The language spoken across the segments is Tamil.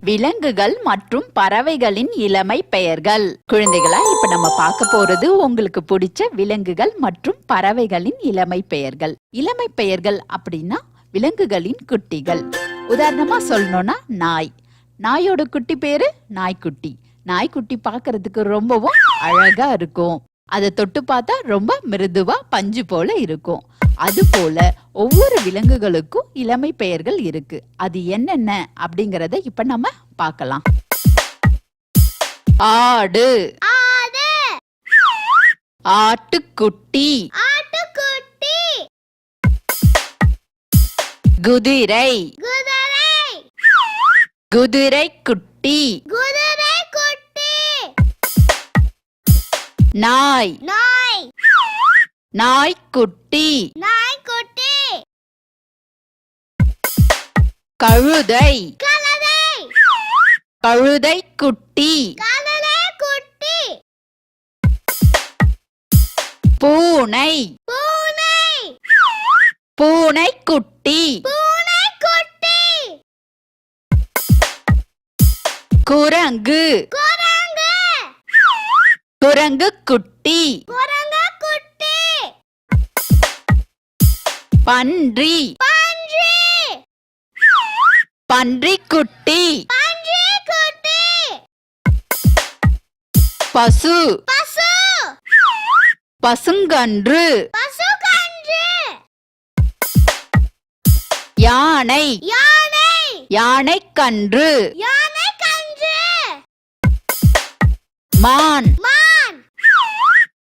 விலங்குகள் மற்றும் பறவைகளின் இளமை பெயர்கள். குழந்தைகளா, இப்ப நம்ம பார்க்க போறது உங்களுக்கு பிடிச்ச விலங்குகள் மற்றும் பறவைகளின் இளமை பெயர்கள். இளமை பெயர்கள் அப்படின்னா விலங்குகளின் குட்டிகள். உதாரணமா சொல்லணும்னா நாய். நாயோட குட்டி பேரு நாய்க்குட்டி. நாய்க்குட்டி பார்க்கிறதுக்கு ரொம்பவும் அழகா இருக்கும். அதை தொட்டு பார்த்தா ரொம்ப மிருதுவா பஞ்சு போல இருக்கும். அது போல ஒவ்வொரு விலங்குகளுக்கும் இளமை பெயர்கள் இருக்கு. அது என்னென்ன அப்படிங்கறத இப்ப நம்ம பார்க்கலாம். ஆடு, ஆட்டுக்குட்டி, குதிரை, குதிரை குட்டி, நாய், நாய்க்குட்டி, கழுதை, கழுதை குட்டி, பூனை, பூனை குட்டி, குரங்கு, குரங்கு குட்டி, பன்றி, பன்றி குட்டி, பசு, பசுங்கன்று, யானை, யானைக்கன்று, மான்,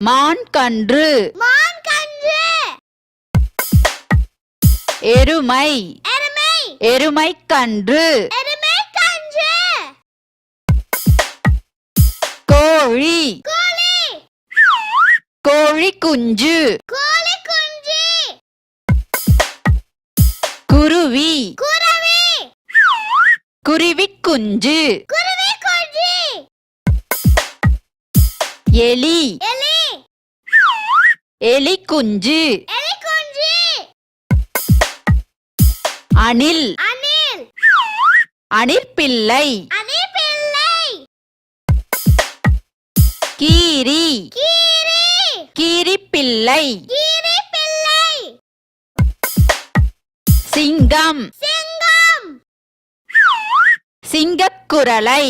மான்கன்று, எருமை, எருமைக்கன்று, கோழி, கோழி குஞ்சு, குருவி, குருவி குஞ்சு, எலி, எலி குஞ்சு, அணில், அணில் பிள்ளை, கீரி, கீரி பிள்ளை, சிங்கம், சிங்கக்குரலை,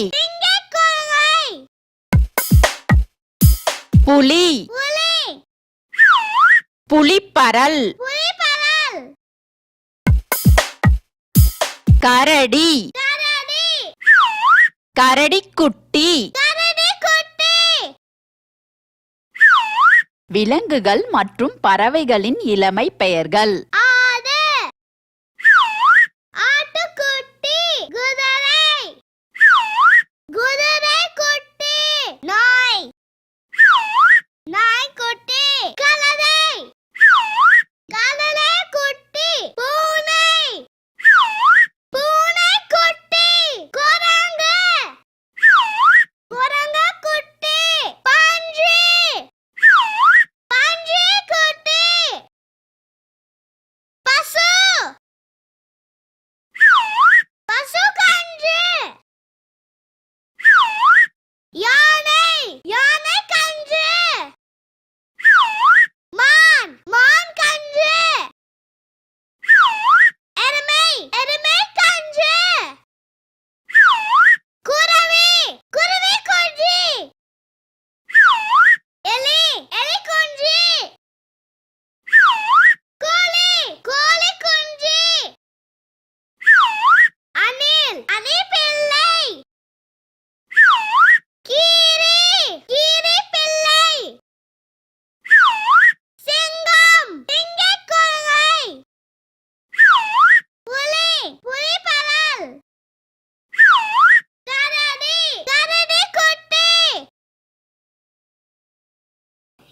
புலி, புலிப்பரல், கரடி, கரடிக்குட்டி. விலங்குகள் மற்றும் பறவைகளின் இளமை பெயர்கள்.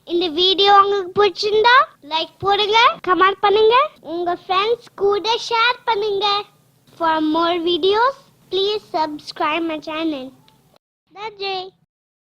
இந்த வீடியோ உங்களுக்கு பிடிச்சிருந்தா லைக் போடுங்க, கமெண்ட் பண்ணுங்க, உங்க ஃப்ரெண்ட்ஸ் கூட ஷேர் பண்ணுங்க. For more videos, please subscribe my channel. That's it.